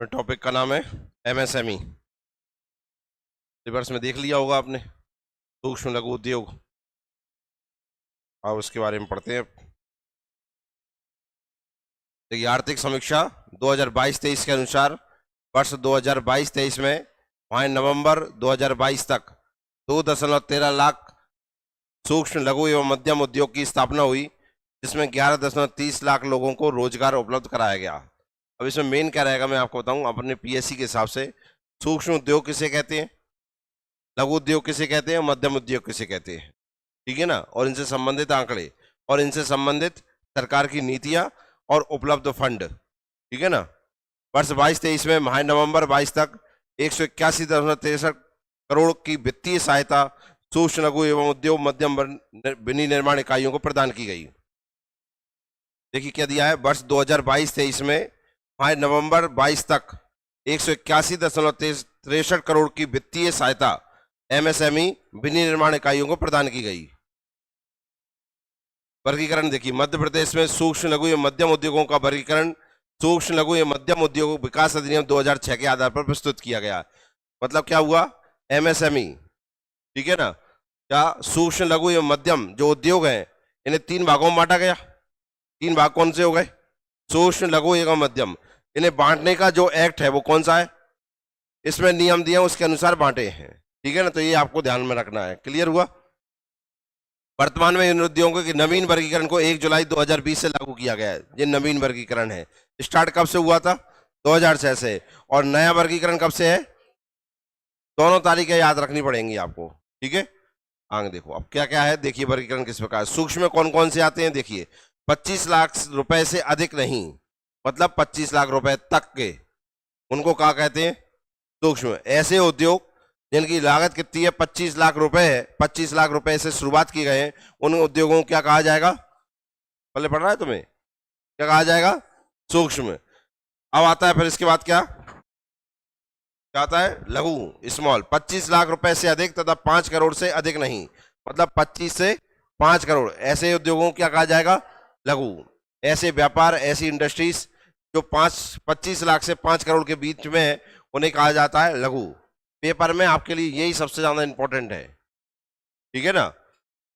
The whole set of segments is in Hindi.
टॉपिक का नाम है एमएसएमई। सिलेबस में देख लिया होगा आपने, सूक्ष्म लघु उद्योग। अब उसके बारे में पढ़ते हैं। देखिए, आर्थिक समीक्षा 2022-23 के अनुसार वर्ष 2022-23 में माह नवंबर 2022 तक 2.13 लाख सूक्ष्म लघु एवं मध्यम उद्योग की स्थापना हुई, जिसमें 11.30 लाख लोगों को रोजगार उपलब्ध कराया गया। अब इसमें मेन क्या रहेगा मैं आपको बताऊं अपने पीएससी के हिसाब से। सूक्ष्म उद्योग किसे कहते हैं, लघु उद्योग किसे कहते हैं, मध्यम उद्योग किसे कहते हैं, ठीक है ना। और इनसे संबंधित आंकड़े और इनसे संबंधित सरकार की नीतियां और उपलब्ध फंड, ठीक है ना। वर्ष 22-23 में माह नवंबर 22 तक 181.63 करोड़ की वित्तीय सहायता सूक्ष्म लघु एवं उद्योग मध्यम विनिर्माण इकाइयों को प्रदान की गई। देखिए क्या दिया है, वर्ष 2022-23 में माह नवंबर 22 तक 181.63 करोड़ की वित्तीय सहायता एमएसएमई विनिर्माण इकाइयों को प्रदान की गई। वर्गीकरण देखिए, मध्य प्रदेश में सूक्ष्म लघु एवं मध्यम उद्योगों का वर्गीकरण सूक्ष्म लघु एवं मध्यम उद्योग विकास अधिनियम 2006 के आधार पर प्रस्तुत किया गया। मतलब क्या हुआ, एमएसएमई, ठीक है ना। क्या सूक्ष्म लघु एवं मध्यम जो उद्योग हैं इन्हें 3 भागों में बांटा गया। 3 भाग कौन से हो गए, सूक्ष्म लघु एवं मध्यम। इन्हें बांटने का जो एक्ट है वो कौन सा है, इसमें नियम दिए उसके अनुसार बांटे हैं, ठीक है ना। तो ये आपको ध्यान में रखना है। क्लियर हुआ। वर्तमान में इन उद्योगों के नवीन वर्गीकरण को 1 जुलाई 2020 से लागू किया गया है। ये नवीन वर्गीकरण है। स्टार्ट कब से हुआ था, 2006 से। और नया वर्गीकरण कब से है, दोनों तारीखें याद रखनी पड़ेंगी आपको, ठीक है। आगे देखो अब क्या क्या है, देखिए वर्गीकरण किस प्रकार। सूक्ष्म में कौन कौन से आते हैं, देखिए 25 लाख रुपए से अधिक नहीं, मतलब 25 लाख रुपए तक के, उनको क्या कहते हैं, सूक्ष्म। ऐसे उद्योग जिनकी लागत कितनी है, 25 लाख रुपए है, 25 लाख रुपए से शुरुआत की गए हैं, उन उद्योगों को क्या कहा जाएगा, पहले पढ़ रहा है तुम्हें, क्या कहा जाएगा, सूक्ष्म। अब आता है फिर इसके बाद क्या आता है, लघु, स्मॉल। 25 लाख रुपए से अधिक तथा 5 करोड़ से अधिक नहीं, मतलब 25 से 5 करोड़, ऐसे उद्योगों को क्या कहा जाएगा, लघु। ऐसे व्यापार, ऐसी इंडस्ट्रीज जो 25 लाख से 5 करोड़ के बीच में है, उन्हें कहा जाता है लघु। पेपर में आपके लिए यही सबसे ज्यादा इंपॉर्टेंट है, ठीक है ना।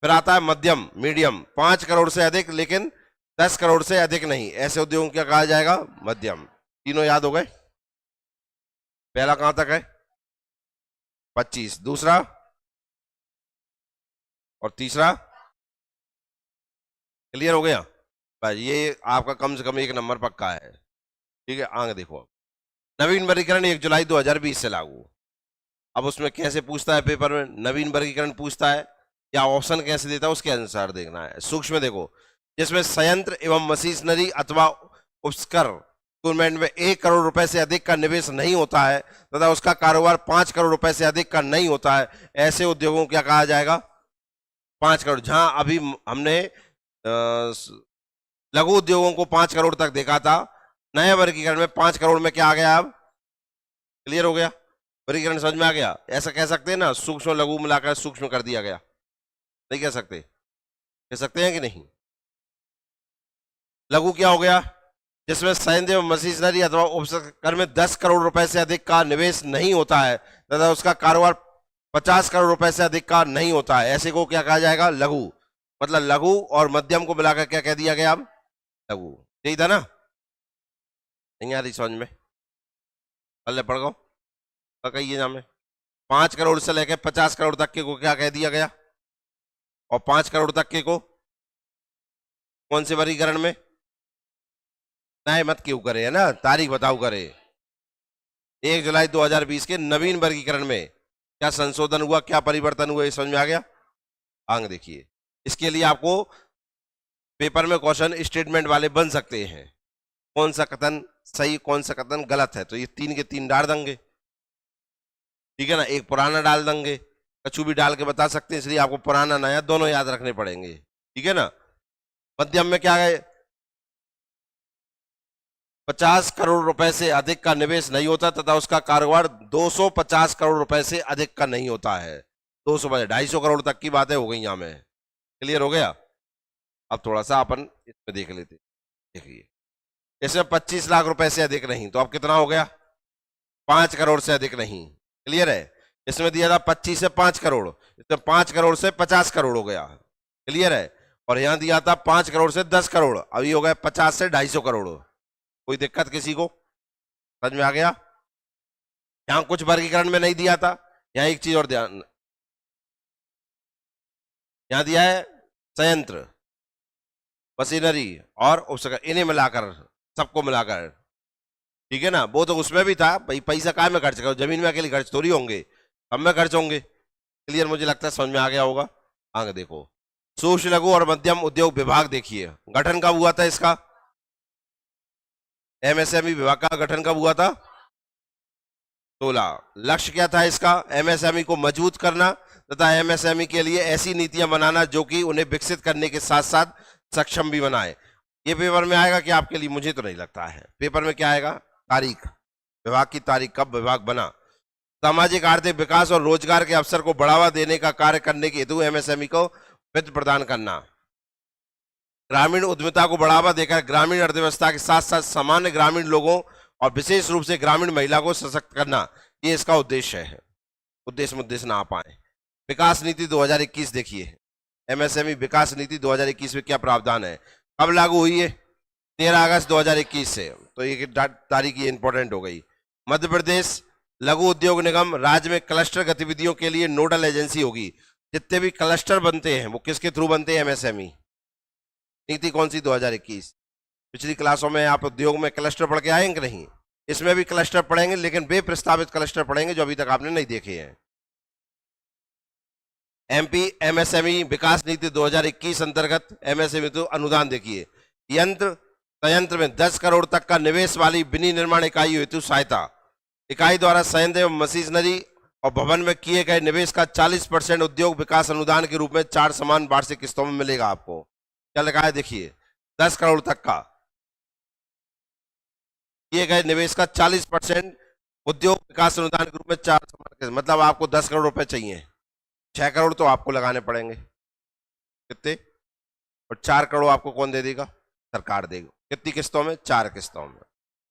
फिर आता है मध्यम, मीडियम, 5 करोड़ से अधिक लेकिन 10 करोड़ से अधिक नहीं, ऐसे उद्योगों को क्या कहा जाएगा, मध्यम। तीनों याद हो गए। पहला कहां तक है, 25, दूसरा और तीसरा, क्लियर हो गया भाई। ये आपका कम से कम 1 नंबर पक्का है, ठीक है। आगे देखो, नवीन वर्गीकरण 1 जुलाई 2020 से लागू। अब उसमें कैसे पूछता है पेपर में, नवीन वर्गीकरण पूछता है या ऑप्शन कैसे देता है, उसके अनुसार देखना है। सूक्ष्म देखो, जिसमें संयंत्र एवं मशीनरी अथवा उपकरण में 1 करोड़ रुपए से अधिक का निवेश नहीं होता है तथा उसका कारोबार 5 करोड़ रुपए से अधिक का नहीं होता है, ऐसे उद्योगों को क्या कहा जाएगा, 5 करोड़। जहां अभी हमने लघु उद्योगों को 5 करोड़ तक देखा था, नए वर्गीकरण में 5 करोड़ में क्या आ गया, अब क्लियर हो गया, वर्गीकरण समझ में आ गया। ऐसा कह सकते हैं ना, सूक्ष्म लघु मिलाकर सूक्ष्म कर दिया गया, नहीं कह सकते, कह सकते हैं कि नहीं। लघु क्या हो गया, जिसमें संयंत्र मशीनरी अथवा उपकरण में 10 करोड़ रुपए से अधिक का निवेश नहीं होता है तथा उसका कारोबार 50 करोड़ रुपए से अधिक का नहीं होता है, ऐसे को क्या कहा जाएगा, लघु। मतलब लघु और मध्यम को मिलाकर क्या कह दिया गया, अब लघु। यही था ना, नहीं आ रही समझ में, पहले पढ़ गो कहिए नाम में। 5 करोड़ से लेकर 50 करोड़ तक के को क्या कह दिया गया, और 5 करोड़ तक के को कौन से वर्गीकरण में, नए मत क्यों करे, है ना, तारीख बताओ करे। 1 जुलाई 2020 के नवीन वर्गीकरण में क्या संशोधन हुआ, क्या परिवर्तन हुआ, ये समझ में आ गया। आगे देखिए, इसके लिए आपको पेपर में क्वेश्चन स्टेटमेंट वाले बन सकते हैं, कौन सा कथन सही कौन सा कथन गलत है, तो ये 3 के 3 डाल देंगे, ठीक है ना। एक पुराना डाल देंगे, कछु भी डाल के बता सकते हैं, इसलिए आपको पुराना नया दोनों याद रखने पड़ेंगे, ठीक है ना। मध्यम में क्या है, 50 करोड़ रुपए से अधिक का निवेश नहीं होता तथा उसका कारोबार 250 करोड़ रुपए से अधिक का नहीं होता है। 250 करोड़ तक की बातें हो गई यहां में, क्लियर हो गया। अब थोड़ा सा अपन इसमें देख लेते, देखिए इसमें 25 लाख रुपए से अधिक नहीं, तो अब कितना हो गया, 5 करोड़ से अधिक नहीं। क्लियर है? इसमें दिया था 25 से 5 करोड़, इसमें 5 करोड़ से 50 करोड़ हो गया। क्लियर है? और यहां दिया था 5 करोड़ से 10 करोड़, अभी हो गया 50 से 250 करोड़। कोई दिक्कत किसी को? समझ में आ गया? यहां कुछ वर्गीकरण में नहीं दिया था। यहां एक चीज और ध्यान, यहां दिया है संयंत्र, मशीनरी और उपकरण, इन्हें मिलाकर, सबको मिलाकर। ठीक है ना? वो तो उसमें भी था भाई, पैसा काय में खर्च करो, जमीन में अकेले खर्च थोड़ी होंगे, सब में खर्च होंगे। क्लियर? मुझे लगता है समझ में आ गया होगा। आगे देखो, सूक्ष्म लघु और मध्यम उद्योग विभाग देखिए, गठन कब हुआ था इसका? एमएसएमई विभाग का गठन कब हुआ था? 16। लक्ष्य क्या था इसका? एमएसएमई को मजबूत करना तथा एमएसएमई के लिए ऐसी नीतियां बनाना जो कि उन्हें विकसित करने के साथ साथ सक्षम भी बनाए। ये पेपर में आएगा कि आपके लिए? मुझे तो नहीं लगता है। पेपर में क्या आएगा? तारीख, विभाग की तारीख, कब विभाग बना। सामाजिक आर्थिक विकास और रोजगार के अवसर को बढ़ावा देने का कार्य करने के हेतु एमएसएमई को वित्त प्रदान करना। ग्रामीण उद्यमिता को बढ़ावा देकर ग्रामीण अर्थव्यवस्था के साथ साथ सामान्य ग्रामीण लोगों और विशेष रूप से ग्रामीण महिला को सशक्त करना, ये इसका उद्देश्य है। उद्देश्य मुद्देश्य ना आ पाए। विकास नीति 2021 देखिए, एमएसएमई विकास नीति 2021 में क्या प्रावधान है? कब लागू हुई है? 13 अगस्त 2021 से। तो ये तारीख ये इंपॉर्टेंट हो गई। मध्य प्रदेश लघु उद्योग निगम राज्य में क्लस्टर गतिविधियों के लिए नोडल एजेंसी होगी। जितने भी क्लस्टर बनते हैं वो किसके थ्रू बनते हैं? एमएसएमई। नीति कौन सी? 2021। पिछली क्लासों में आप उद्योग में क्लस्टर पढ़ के आएंगे नहीं? इसमें भी क्लस्टर पढ़ेंगे, लेकिन वे प्रस्तावित क्लस्टर पढ़ेंगे जो अभी तक आपने नहीं देखे हैं। एमपी एमएसएमई विकास नीति 2021 अंतर्गत एमएसएमई तो अनुदान देखिए, यंत्र संयंत्र में 10 करोड़ तक का निवेश वाली विनिर्माण इकाई हेतु सहायता। इकाई द्वारा संयंत्र एवं मशीनरी और भवन में किए गए निवेश का 40% उद्योग विकास अनुदान के रूप में 4 समान वार्षिक किस्तों में मिलेगा आपको। क्या लिखा है? देखिए, 10 करोड़ तक का किए गए निवेश का 40% उद्योग विकास अनुदान के रूप में 4 समान, मतलब आपको 10 करोड़ रुपए चाहिए, 6 करोड़ तो आपको लगाने पड़ेंगे। कितने? और 4 करोड़ आपको कौन दे देगा? सरकार देगा। कितनी किस्तों में? 4 किस्तों में।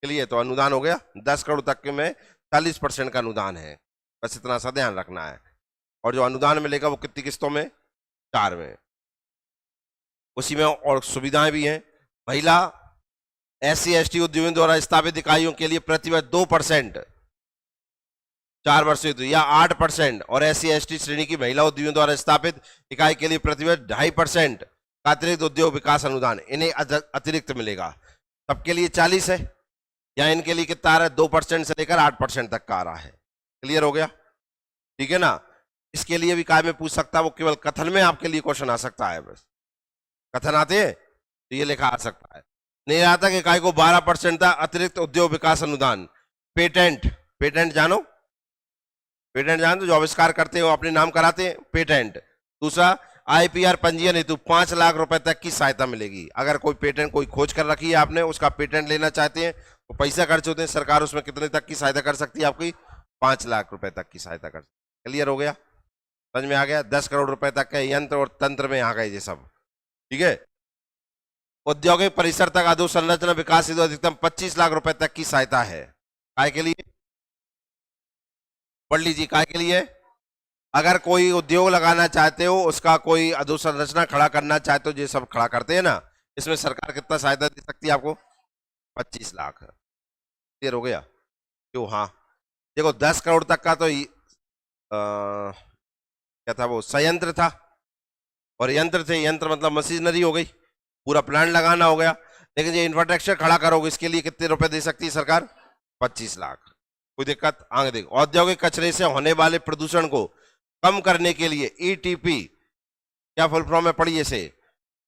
चलिए, तो अनुदान हो गया 10 करोड़ तक के में 40% का अनुदान है, बस इतना सा ध्यान रखना है। और जो अनुदान मिलेगा वो कितनी किस्तों में? 4 में। उसी में और सुविधाएं भी हैं। महिला SC ST उद्योगों द्वारा स्थापित इकाइयों के लिए प्रतिवर्ष 2% 4 वर्ष या 8%, और SC ST श्रेणी की महिला उद्योगों द्वारा स्थापित इकाई के लिए प्रतिवर्ष 2.5% का अतिरिक्त उद्योग विकास अनुदान इन्हें अतिरिक्त मिलेगा। सबके लिए 40 है, या इनके लिए कितना आ रहा है? 2% से लेकर 8% तक का आ रहा है। क्लियर हो गया? ठीक है ना? इसके लिए भी काय में पूछ सकता है, वो केवल कथन में आपके लिए क्वेश्चन आ सकता है। बस कथन आते हैं तो ये लिखा आ सकता है। निर्यातक इकाई को 12% था अतिरिक्त उद्योग विकास अनुदान। पेटेंट, पेटेंट जानो? पेटेंट जान तो जो आविष्कार करते हो अपने नाम कराते हैं, पेटेंट। दूसरा, IPR पंजीयन हेतु 5 लाख रुपए तक की सहायता मिलेगी। अगर कोई पेटेंट कोई खोज कर रखी है आपने, उसका पेटेंट लेना चाहते हैं तो पैसा खर्च होते हैं, सरकार उसमें कितने तक की सहायता कर सकती है आपकी? 5 लाख रुपए तक की सहायता कर। क्लियर हो गया? समझ में आ गया? 10 करोड़ रुपए तक के यंत्र और तंत्र में आ गए ये सब। ठीक है? औद्योगिक परिसर तक अधोसंरचना विकास हेतु अधिकतम 25 लाख रुपए तक की सहायता है। काय के लिए? पढ़ लीजिए, काय के लिए? अगर कोई उद्योग लगाना चाहते हो, उसका कोई अधोसंरचना खड़ा करना चाहते हो, ये सब खड़ा करते हैं ना, इसमें सरकार कितना सहायता दे सकती है आपको? 25 लाख। क्लियर हो गया? क्यों? हाँ, देखो 10 करोड़ तक का तो क्या था वो? संयंत्र था, और यंत्र थे, यंत्र मतलब मशीनरी हो गई, पूरा प्लांट लगाना हो गया। लेकिन ये इंफ्रास्ट्रक्चर खड़ा करोगे, इसके लिए कितने रुपए दे सकती है सरकार? 25 लाख। कोई दिक्कत? आगे देखो, औद्योगिक कचरे से होने वाले प्रदूषण को कम करने के लिए ETP, क्या फुल फॉर्म में पढ़िए इसे?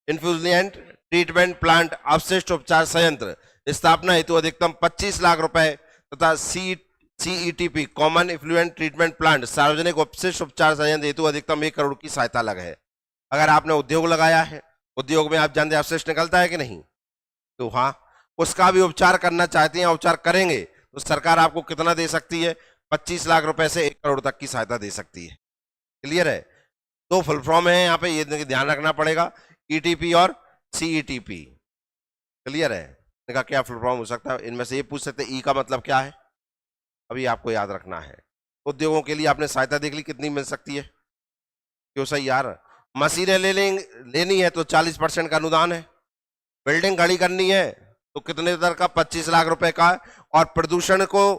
इन्फ्लुएंट ट्रीटमेंट प्लांट अपशिष्ट उपचार संयंत्र स्थापना हेतु अधिकतम 25 लाख रुपए तथा CETP common effluent treatment plant सार्वजनिक अपशिष्ट उपचार संयंत्र हेतु अधिकतम 1 करोड़ की सहायता लग है। अगर आपने उद्योग लगाया है, उद्योग में आप जानते हैं अपशिष्ट निकलता है कि नहीं? तो हाँ, उसका भी उपचार करना चाहते हैं, उपचार करेंगे तो सरकार आपको कितना दे सकती है? 25 लाख रुपए से 1 करोड़ तक की सहायता दे सकती है। क्लियर है? दो फुल फॉर्म है यहाँ पे, ये ध्यान रखना पड़ेगा, ETP और CETP। क्लियर है? इनका क्या फुल फॉर्म हो सकता है? इनमें से ये पूछ सकते हैं, ई का मतलब क्या है? अभी आपको याद रखना है। उद्योगों के लिए आपने सहायता देख ली कितनी मिल सकती है, क्यों सही यार। मशीनें लेनी है तो 40% का अनुदान है। बिल्डिंग खड़ी करनी है तो कितने दर का, 25 लाख रुपए का। और प्रदूषण को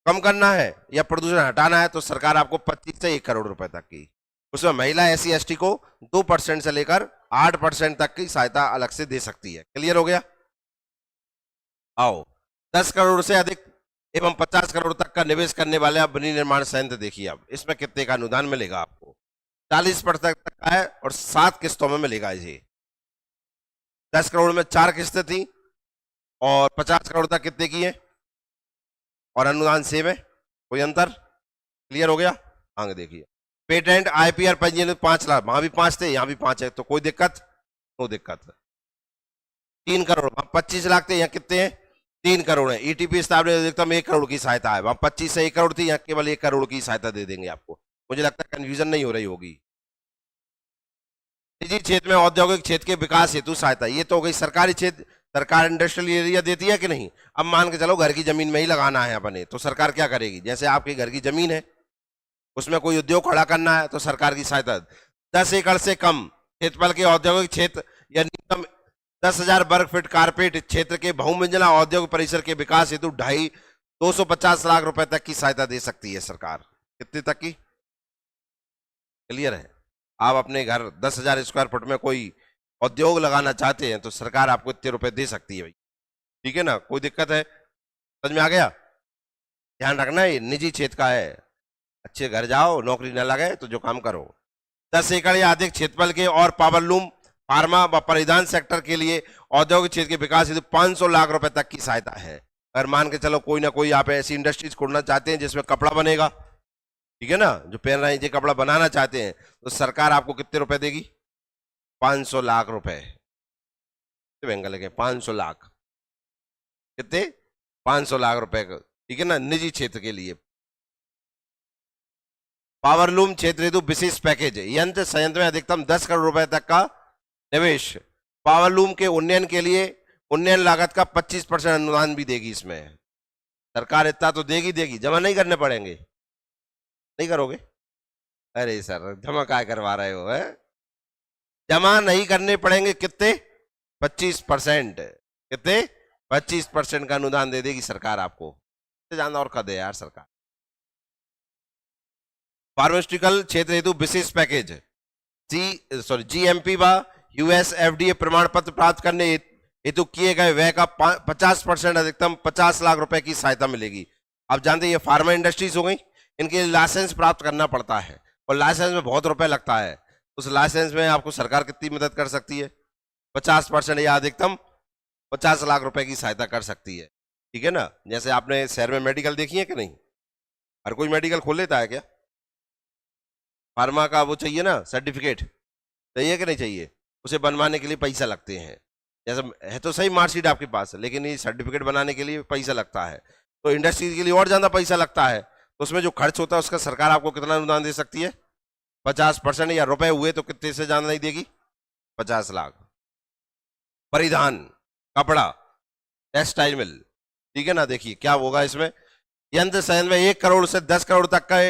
कम करना है या प्रदूषण हटाना है तो सरकार आपको 25 से 1 करोड़ रुपए तक की, उसमें महिला SC ST को 2% से लेकर 8% तक की सहायता अलग से दे सकती है। क्लियर हो गया। आओ 10 करोड़ से अधिक एवं 50 करोड़ तक का निवेश करने वाले आप विनिर्माण संयंत्र देखिए, अब इसमें कितने का अनुदान मिलेगा आपको, 40% तक का है और 7 किस्तों में मिलेगा ये। 10 करोड़ में 4 किस्तें थी और 50 करोड़ तक कितने की है, और अनुदान सेम है, कोई अंतर। क्लियर हो गया। आगे देखिए, पेटेंट IPR पंजीयन 5 लाख, वहां भी 5 थे यहां भी 5 है, तो कोई दिक्कत, नो दिक्कत। 3 करोड़, वहां 25 लाख थे, यहाँ कितने हैं, 3 करोड़ है। ETP स्थापना अधिकतम 1 करोड़ की सहायता है, वहां 25 से 1 करोड़ थी, यहाँ केवल 1 करोड़ की सहायता दे देंगे आपको। मुझे लगता है कंफ्यूजन नहीं हो रही होगी। निजी क्षेत्र में औद्योगिक क्षेत्र के विकास हेतु सहायता, ये तो हो गई सरकारी क्षेत्र, सरकार इंडस्ट्रियल एरिया देती है कि नहीं। अब मान के चलो घर की जमीन में ही लगाना है अपने, तो सरकार क्या करेगी, जैसे आपके घर की जमीन है उसमें कोई उद्योग खड़ा करना है तो सरकार की सहायता 10 एकड़ से कम क्षेत्रफल के औद्योगिक क्षेत्र या न्यूनतम 10,000 वर्ग फीट कारपेट क्षेत्र के बहुमंजिला औद्योगिक परिसर के विकास हेतु 250 लाख रुपए तक की सहायता दे सकती है सरकार। कितने तक की, क्लियर है। आप अपने घर 10,000 स्क्वायर फुट में कोई उद्योग लगाना चाहते हैं तो सरकार आपको इतने रुपए दे सकती है भाई, ठीक है ना, कोई दिक्कत है, समझ में आ गया। ध्यान रखना ये निजी क्षेत्र का है, अच्छे घर जाओ, नौकरी न लगे तो जो काम करो। 10 एकड़ या अधिक क्षेत्रफल के और पावरलूम, फार्मा व परिधान सेक्टर के लिए औद्योगिक क्षेत्र के विकास हेतु 500 लाख रुपए तक की सहायता है। अगर मान के चलो कोई ना कोई आप ऐसी इंडस्ट्रीज खोलना चाहते हैं जिसमें कपड़ा बनेगा, ठीक है ना, जो पहन रहे हैं ये कपड़ा बनाना चाहते हैं, तो सरकार आपको कितने रुपए देगी, 500 लाख रुपए। बेंगल के 500 लाख, कितने, 500 लाख रुपए, ठीक है ना, निजी क्षेत्र के लिए। पावरलूम क्षेत्र हेतु विशेष पैकेज, यंत्र संयंत्र में अधिकतम 10 करोड़ रुपए तक का निवेश। पावरलूम के उन्नयन के लिए उन्नयन लागत का 25% अनुदान भी देगी इसमें सरकार। इतना तो देगी, जमा नहीं करने पड़ेंगे, नहीं करोगे, अरे सर जमा क्या करवा रहे हो, है? जमा नहीं करने पड़ेंगे, कितने, 25%, कितने, 25% का अनुदान दे देगी सरकार आपको, ज्यादा और कर दे यार सरकार। फार्मास्यूटिकल क्षेत्र हेतु विशेष पैकेज, GMP व US FDA प्रमाण पत्र प्राप्त करने हेतु किए गए व्यय का 50% अधिकतम 50 लाख रुपए की सहायता मिलेगी। आप जानते हैं ये फार्मा इंडस्ट्रीज हो गई, इनके लाइसेंस प्राप्त करना पड़ता है और लाइसेंस में बहुत रुपए लगता है। उस लाइसेंस में आपको सरकार कितनी मदद कर सकती है, 50% या अधिकतम 50 लाख रुपए की सहायता कर सकती है, ठीक है ना। जैसे आपने शहर में मेडिकल देखी है कि नहीं, हर कोई मेडिकल खोल लेता है क्या, फार्मा का वो चाहिए ना सर्टिफिकेट, चाहिए कि नहीं चाहिए, उसे बनवाने के लिए पैसा लगते हैं। जैसे है तो सही मार्कशीट आपके पास, लेकिन ये सर्टिफिकेट बनाने के लिए पैसा लगता है, तो इंडस्ट्री के लिए और ज्यादा पैसा लगता है, तो उसमें जो खर्च होता है उसका सरकार आपको कितना अनुदान दे सकती है, 50%, या रुपए हुए तो कितने से ज्यादा नहीं देगी, 50 लाख। परिधान, कपड़ा, टेक्सटाइल मिल, ठीक है ना, देखिए क्या होगा इसमें, यंत्र संयंत्र में 1 करोड़ से 10 करोड़ तक का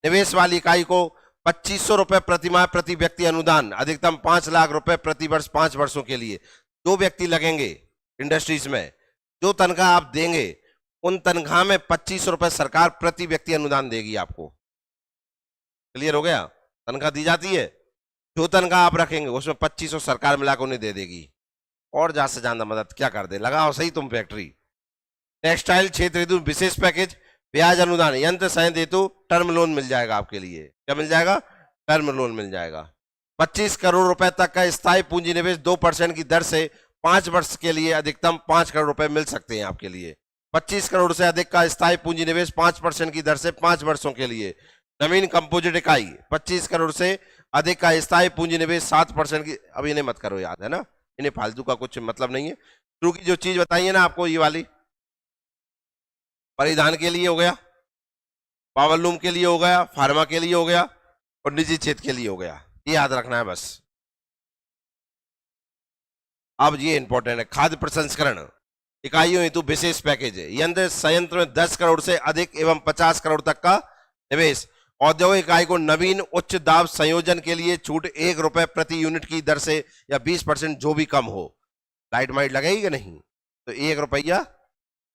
निवेश वाली इकाई को 2500 रुपए प्रति माह प्रति व्यक्ति अनुदान, अधिकतम 5 लाख रुपए प्रति वर्ष 5 वर्षों के लिए। 2 व्यक्ति लगेंगे इंडस्ट्रीज में, जो तनख्वाह आप देंगे उन तनख्वाह में 2500 रुपए सरकार प्रति व्यक्ति अनुदान देगी आपको। क्लियर हो गया, तनख्वाह दी जाती है, जो तनख्वाह आप रखेंगे उसमें 2500 सरकार मिलाकर उन्हें दे देगी, और ज्यादा से ज्यादा मदद क्या कर दे, लगाओ सही तुम फैक्ट्री। टेक्सटाइल क्षेत्र हेतु विशेष पैकेज, ब्याज अनुदान, यंत्र संयंत्र हेतु टर्म लोन मिल जाएगा आपके लिए, क्या मिल जाएगा, टर्म लोन मिल जाएगा। 25 करोड़ रुपए तक का स्थायी पूंजी निवेश 2% की दर से 5 वर्ष के लिए अधिकतम 5 करोड़ रुपए मिल सकते हैं आपके लिए। 25 करोड़ से अधिक का स्थायी पूंजी निवेश 5% की दर से 5 वर्षों के लिए। नवीन कंपोजिट इकाई, 25 करोड़ से अधिक का स्थायी पूंजी निवेश 7% की, अब इन्हें मत करो याद, है ना, इन्हें फालतू का कुछ मतलब नहीं है। शुरू की जो चीज बताई है ना आपको, ये वाली परिधान के लिए हो गया, पावरलूम के लिए हो गया, फार्मा के लिए हो गया और निजी क्षेत्र के लिए हो गया, ये याद रखना है बस। अब ये इंपॉर्टेंट है, खाद्य प्रसंस्करण, इकाइयों हेतु विशेष पैकेज है। यंत्र संयंत्र में 10 करोड़ से अधिक एवं 50 करोड़ तक का निवेश। औद्योगिक इकाई को नवीन उच्च दाब संयोजन के लिए छूट 1 रुपए प्रति यूनिट की दर से या 20% जो भी कम हो। लाइट माइट लगेगी कि नहीं, तो 1 रुपया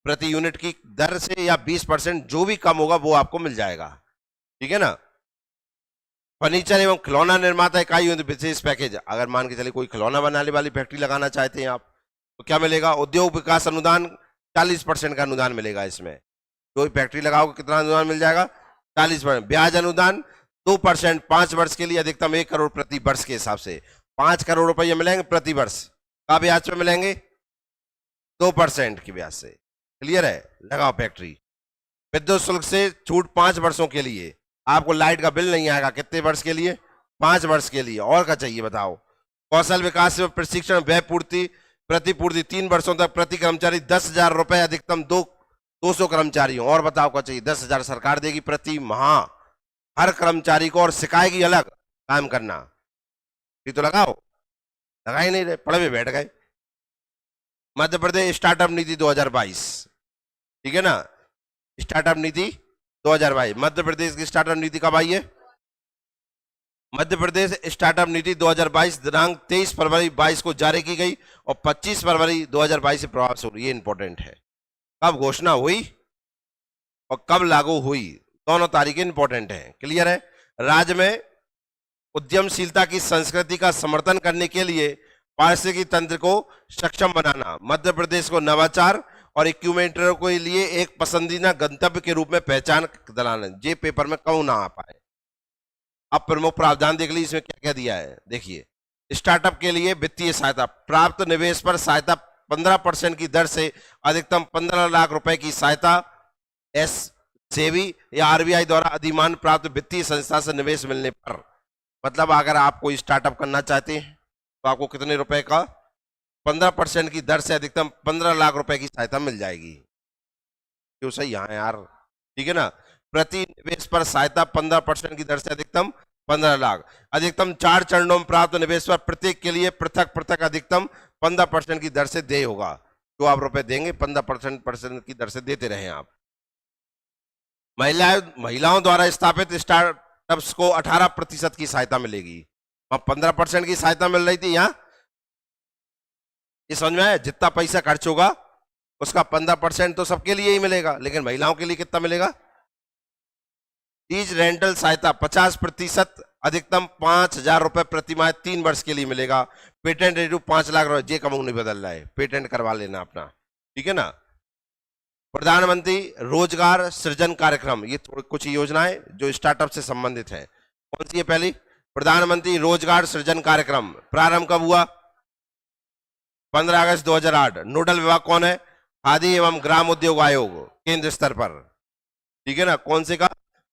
प्रति यूनिट की दर से या 20% जो भी कम होगा वो आपको मिल जाएगा, ठीक है ना। फर्नीचर एवं खिलौना निर्माता इकाई विशेष पैकेज, अगर मान के चलिए कोई खिलौना बनाने वाली फैक्ट्री लगाना चाहते हैं आप, तो क्या मिलेगा? उद्योग विकास अनुदान 40% का अनुदान मिलेगा। इसमें कोई फैक्ट्री लगाओगे कितना अनुदान मिल जाएगा? 40%। ब्याज अनुदान 2% 5 वर्ष के लिए, अधिकतम 1 करोड़ प्रति वर्ष के हिसाब से 5 करोड़ रुपये मिलेंगे प्रति वर्ष। का ब्याज पे मिलेंगे? 2% की ब्याज से। क्लियर है? लगाओ फैक्ट्री। विद्युत शुल्क से छूट 5 वर्षों के लिए, आपको लाइट का बिल नहीं आएगा। कितने वर्ष के लिए? 5 वर्ष के लिए। और क्या चाहिए बताओ? कौशल विकास एवं प्रशिक्षण व्यय पूर्ति प्रतिपूर्ति 3 वर्षों तक प्रति कर्मचारी 10,000 रुपए, अधिकतम 200 कर्मचारियों। और बताओ क्या चाहिए? 10,000 सरकार देगी प्रति माह हर कर्मचारी को, और सिखाएगी अलग काम करना। ये तो लगाओ, लगा ही नहीं रहे, पढ़े हुए बैठ गए। मध्य प्रदेश स्टार्टअप नीति 2022, ठीक है ना। स्टार्टअप नीति 2022, मध्य प्रदेश की स्टार्टअप नीति कब आई है? मध्य प्रदेश स्टार्टअप नीति 2022 दिनांक 23 फरवरी 22 को जारी की गई और 25 फरवरी 2022 से प्रभाव से हुई। ये इंपॉर्टेंट है। कब घोषणा हुई और कब लागू हुई, दोनों तारीखें इंपॉर्टेंट हैं। क्लियर है? राज्य में उद्यमशीलता की संस्कृति का समर्थन करने के लिए पारिस्थितिकी तंत्र को सक्षम बनाना, मध्य प्रदेश को नवाचार और इक्यूमेंटरों के लिए एक पसंदीदा गंतव्य के रूप में पहचान दिलाना। ये पेपर में क्यों ना आ पाए। अब प्रमुख प्रावधान देख लीजिए, इसमें क्या क्या दिया है। देखिए, स्टार्टअप के लिए वित्तीय सहायता, प्राप्त निवेश पर सहायता 15% की दर से अधिकतम 15 लाख रुपए की सहायता। सेबी या आरबीआई द्वारा अधिमान प्राप्त वित्तीय संस्था से निवेश मिलने पर, मतलब अगर आप कोई स्टार्टअप करना चाहते हैं तो आपको कितने रुपए का? 15% की दर से अधिकतम 15 लाख रुपए की सहायता मिल जाएगी। क्यों सही यहाँ यार, ठीक है ना। प्रति निवेश पर सहायता 15% की दर से अधिकतम 15 लाख। अधिकतम 4 चरणों में प्राप्त निवेश पर प्रत्येक के लिए पृथक पृथक अधिकतम 15% की दर से देय होगा। जो आप रुपए देंगे 15% की दर से देते रहे आप। महिलाओं द्वारा स्थापित स्टार्टअप्स को 18% की सहायता मिलेगी। अब 15% की सहायता मिल रही थी, यहाँ ये समझ में आया? जितना पैसा खर्च होगा उसका 15% तो सबके लिए ही मिलेगा, लेकिन महिलाओं के लिए कितना मिलेगा? लीज रेंटल सहायता 50%, अधिकतम 5,000 रुपए प्रति माह 3 वर्ष के लिए मिलेगा। पेटेंट रेट 5 लाख रुपए। जे कमंग नहीं बदल रहा है, पेटेंट करवा लेना अपना, ठीक है ना। प्रधानमंत्री रोजगार सृजन कार्यक्रम, ये कुछ योजनाएं जो स्टार्टअप से संबंधित है। कौन सी है? पहली प्रधानमंत्री रोजगार सृजन कार्यक्रम प्रारंभ कब हुआ? 15 अगस्त 2008। नोडल विभाग कौन है? खादी एवं ग्राम उद्योग आयोग, केंद्र स्तर पर, ठीक है ना। कौन से का?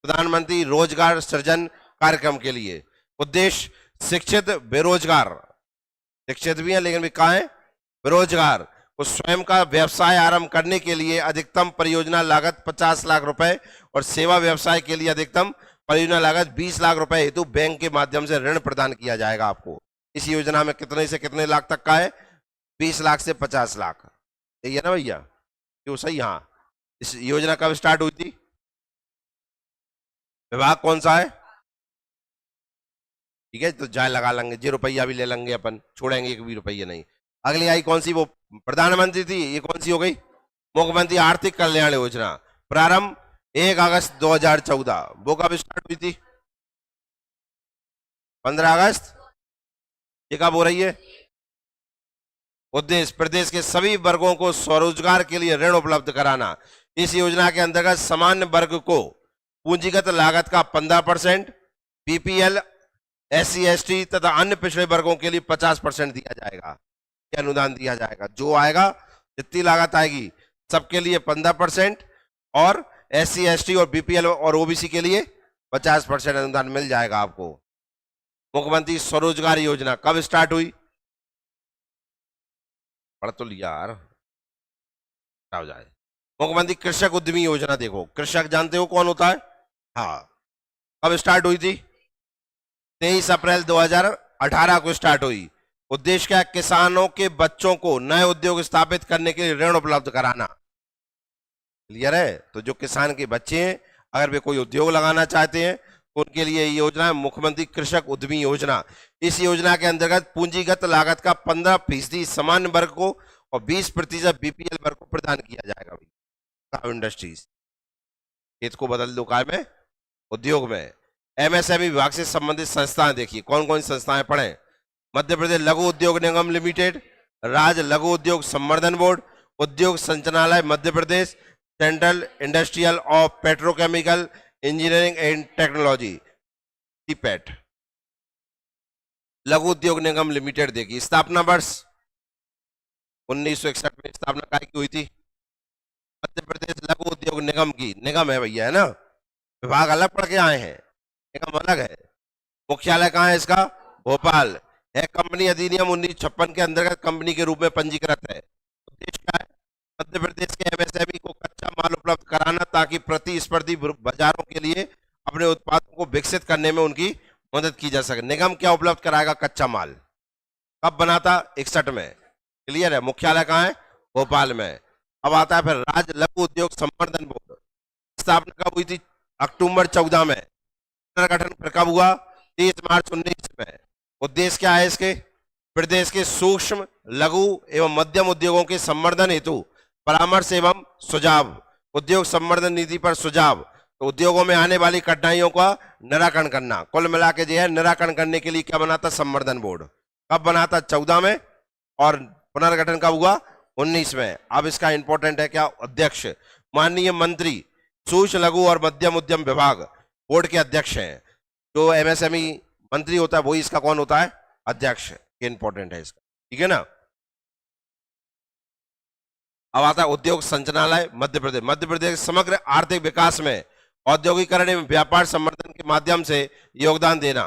प्रधानमंत्री रोजगार सृजन कार्यक्रम के लिए। उद्देश्य शिक्षित बेरोजगार, शिक्षित भी है लेकिन भी कहाँ है? बेरोजगार को स्वयं का व्यवसाय आरंभ करने के लिए अधिकतम परियोजना लागत 50 लाख रुपए और सेवा व्यवसाय के लिए अधिकतम परियोजना लागत 20 लाख रुपए हेतु बैंक के माध्यम से ऋण प्रदान किया जाएगा आपको। इस योजना में कितने से कितने लाख तक का है? 20 लाख से 50 लाख। यही है ना भैया? क्यों सही? हाँ। इस योजना कब स्टार्ट हुई थी? विभाग कौन सा है? ठीक है, तो जाए लगा लेंगे, 0 रुपया भी ले लेंगे अपन, छोड़ेंगे 1 भी रुपया नहीं। अगली आई कौन सी? वो प्रधानमंत्री थी। ये कौन सी हो गई? मुख्यमंत्री आर्थिक कल्याण योजना, प्रारंभ 1 अगस्त 2014। वो कब स्टार्ट हुई थी? 15 अगस्त। ये कब हो रही है? उद्देश्य प्रदेश के सभी वर्गों को स्वरोजगार के लिए ऋण उपलब्ध कराना। इस योजना के अंतर्गत सामान्य वर्ग को पूंजीगत लागत का 15%, बीपीएल, एससी एसटी तथा अन्य पिछड़े वर्गों के लिए 50% दिया जाएगा, अनुदान दिया जाएगा। जो आएगा, जितनी लागत आएगी सबके लिए 15%, और एससी एसटी और बीपीएल और ओबीसी के लिए 50% अनुदान मिल जाएगा आपको। मुख्यमंत्री स्वरोजगार योजना कब स्टार्ट हुई? पढ़ तो लिया यार, हो जाए। मुख्यमंत्री कृषक उद्यमी योजना, देखो कृषक जानते हो कौन होता है? हाँ। कब स्टार्ट हुई थी? 23 अप्रैल 2018 को स्टार्ट हुई। उद्देश्य क्या है? किसानों के बच्चों को नए उद्योग स्थापित करने के लिए ऋण उपलब्ध कराना। क्लियर है? तो जो किसान के बच्चे हैं, अगर वे कोई उद्योग लगाना चाहते हैं तो उनके लिए ये योजना है मुख्यमंत्री कृषक उद्यमी योजना। इस योजना के अंतर्गत पूंजीगत लागत का 15% सामान्य वर्ग को और 20% बीपीएल वर्ग को प्रदान किया जाएगा। काउ इंडस्ट्रीज खेत को बदल दो काय में, उद्योग में। एमएसएमई विभाग से संबंधित संस्थाएं देखिए कौन कौन सी संस्थाएं पढ़े। मध्य प्रदेश लघु उद्योग निगम लिमिटेड, राज्य लघु उद्योग संवर्धन बोर्ड, उद्योग संचालनालय Madhya Pradesh, Central Industrial of Petrochemical Engineering and Technology CIPET. लघु उद्योग निगम लिमिटेड देखिए स्थापना वर्ष 1961 में स्थापना काय की हुई थी। मध्य प्रदेश लघु उद्योग निगम की, निगम है भैया, है ना, विभाग अलग पढ़ के आए हैं, निगम अलग है। मुख्यालय कहाँ है इसका? भोपाल है। कंपनी अधिनियम 1956 के अंतर्गत कंपनी के रूप में पंजीकृत है। उद्देश्य क्या है? मध्य प्रदेश के एमएसएमई को कच्चा माल उपलब्ध कराना ताकि प्रतिस्पर्धी बाजारों के लिए अपने उत्पादों को विकसित करने में उनकी मदद की जा सके। निगम क्या उपलब्ध कराएगा? कच्चा माल। कब बना था? 61 में। क्लियर है? मुख्यालय कहाँ है? भोपाल में। अब आता है फिर राज्य लघु उद्योग संवर्धन बोर्ड। स्थापना कब हुई थी? अक्टूबर 14 में। पुनर्गठन फिर कब हुआ? 30 मार्च 19 में। उद्देश्य क्या है इसके? प्रदेश के सूक्ष्म लघु एवं मध्यम उद्योगों के संवर्धन हेतु परामर्श एवं सुझाव, उद्योग संवर्धन नीति पर सुझाव, तो उद्योगों में आने वाली कठिनाइयों का निराकरण करना। कुल मिला के जो है निराकरण करने के लिए क्या बना था? संवर्धन बोर्ड। कब बना था? 14 में। और पुनर्गठन कब हुआ? 19 में। अब इसका इंपॉर्टेंट है क्या? अध्यक्ष माननीय मंत्री सूक्ष्म लघु और मध्यम उद्यम विभाग बोर्ड के अध्यक्ष हैं। जो एमएसएमई मंत्री होता है वही इसका कौन होता है? अध्यक्ष। इंपॉर्टेंट है इसका, ठीक है ना। अब आता है उद्योग संचालनालय मध्य प्रदेश। मध्य प्रदेश समग्र आर्थिक विकास में औद्योगिकरण एवं व्यापार संवर्धन के माध्यम से योगदान देना।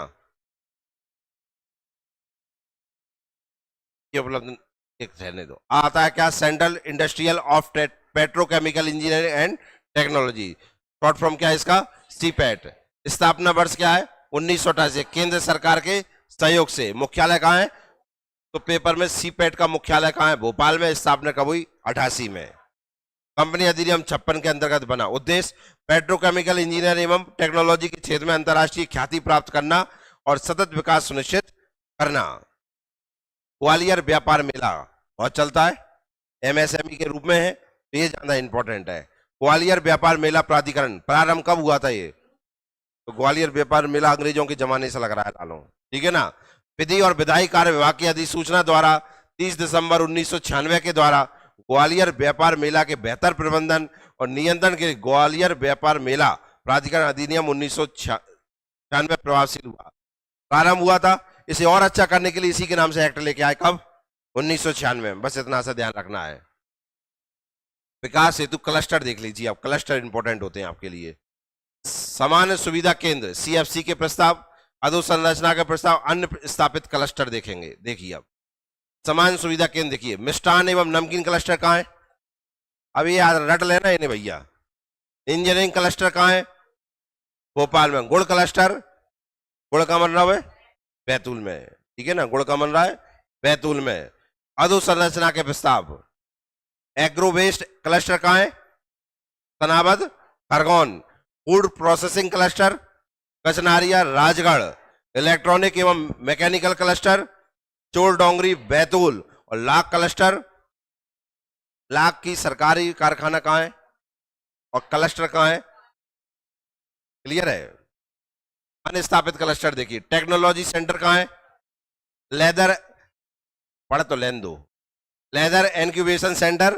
ये उपलब्ध एक रहने दो। आता है क्या? Central Industrial of Petrochemical Engineering and technology, short form क्या है इसका? सीपेट। स्थापना वर्ष क्या है? 1988। केंद्र सरकार के सहयोग से। मुख्यालय कहाँ है? तो पेपर में सीपेट का मुख्यालय कहाँ है? भोपाल में। स्थापना कब हुई? 88 में। कंपनी अधिनियम 56 के अंतर्गत बना। उद्देश्य पेट्रोकेमिकल इंजीनियर एवं टेक्नोलॉजी के क्षेत्र में अंतर्राष्ट्रीय ख्याति प्राप्त करना और सतत विकास सुनिश्चित करना। ग्वालियर व्यापार मेला बहुत चलता है, एमएसएमई के रूप में है, तो ये ज्यादा इंपॉर्टेंट है। ग्वालियर व्यापार मेला प्राधिकरण प्रारंभ कब हुआ था? ये तो ग्वालियर व्यापार मेला अंग्रेजों के जमाने से लग रहा है लालो, ठीक है ना। विधि और विधायी कार्य विभाग की अधिसूचना द्वारा 30 दिसंबर 1996 के द्वारा ग्वालियर व्यापार मेला के बेहतर प्रबंधन और नियंत्रण के लिए ग्वालियर व्यापार मेला प्राधिकरण अधिनियम 1996 प्रभावशील हुआ, प्रारंभ हुआ था। इसे और अच्छा करने के लिए इसी के नाम से एक्ट लेके आए। कब? 1996 में। बस इतना सा ध्यान रखना है। विकास हेतु क्लस्टर देख लीजिए आप, क्लस्टर इंपॉर्टेंट होते हैं आपके लिए। सामान्य सुविधा केंद्र सीएफसी के प्रस्ताव, अधोसंरचना के प्रस्ताव, अन्य स्थापित क्लस्टर देखेंगे। देखिए अब सामान्य सुविधा केंद्र देखिए, मिष्टान एवं नमकीन क्लस्टर कहाँ है? अभी याद रट लेना इन्हें भैया। इंजीनियरिंग क्लस्टर कहाँ है? भोपाल में। गुड़ क्लस्टर, गुड़ का बन रहा है बैतूल में, ठीक है ना, गुड़ का बन रहा है बैतूल में। अधोसंरचना के प्रस्ताव, एग्रो वेस्ट क्लस्टर कहाँ है? Sanabad Khargone. Food processing cluster Kachnaria Rajgarh. Electronic एवं मैकेनिकल क्लस्टर चोर डोंगरी बैतूल। और लाख क्लस्टर, लाख की सरकारी कारखाना कहाँ है और क्लस्टर कहाँ है? क्लियर है। अन्य स्थापित क्लस्टर देखिए, टेक्नोलॉजी सेंटर कहाँ है? लेदर, पढ़ तो लेन दो, leather incubation centre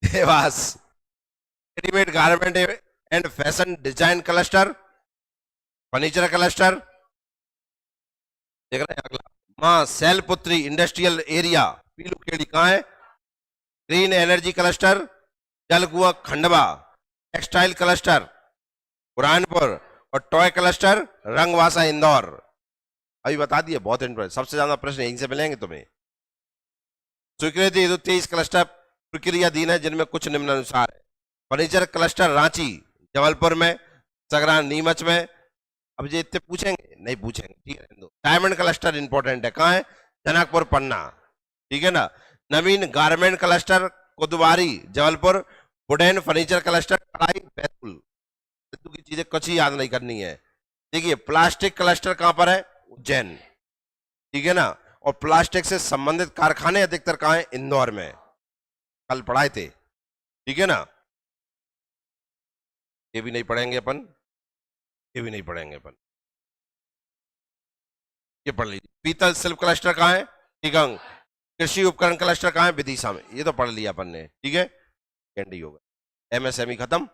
Dewas. Readymade garment and fashion design cluster, furniture cluster देख रहे हैं। अगला मां सैलपुत्री इंडस्ट्रियल एरिया पीलूखेड़ी कहाँ है? Green energy cluster Jalkua Khandwa. Textile cluster Burhanpur. और टॉय क्लस्टर रंगवासा इंदौर। अभी बता दिए, बहुत इंपॉर्टेंट, सबसे ज्यादा प्रश्न यहीं से मिलेंगे तुम्हें। स्वीकृति 23 क्लस्टर प्रक्रियाधीन है जिनमें कुछ निम्नानुसार है। फर्नीचर क्लस्टर रांची जबलपुर में, सगरान नीमच में। अब ये इतने पूछेंगे नहीं पूछेंगे, ठीक है। डायमंड क्लस्टर इंपॉर्टेंट है, कहाँ है? जनकपुर पन्ना, ठीक है ना। नवीन garment cluster Kudwari Jabalpur, wooden furniture cluster Kadai Betul. की चीजें कुछ ही याद नहीं करनी है। देखिए प्लास्टिक क्लस्टर कहां पर है? उज्जैन, ठीक है ना। और प्लास्टिक से संबंधित कारखाने अधिकतर कहां है? इंदौर में, कल पढ़ाए थे, ठीक है ना। ये भी नहीं पढ़ेंगे अपन, ये भी नहीं पढ़ेंगे अपन, ये पढ़ लीजिए। पीतल शिल्प क्लस्टर कहां है? टीकंग। कृषि उपकरण क्लस्टर कहां है? विदिशा में। ये तो पढ़ लिया अपन ने, ठीक है। कैंडी होगा। एमएसएमई खत्म।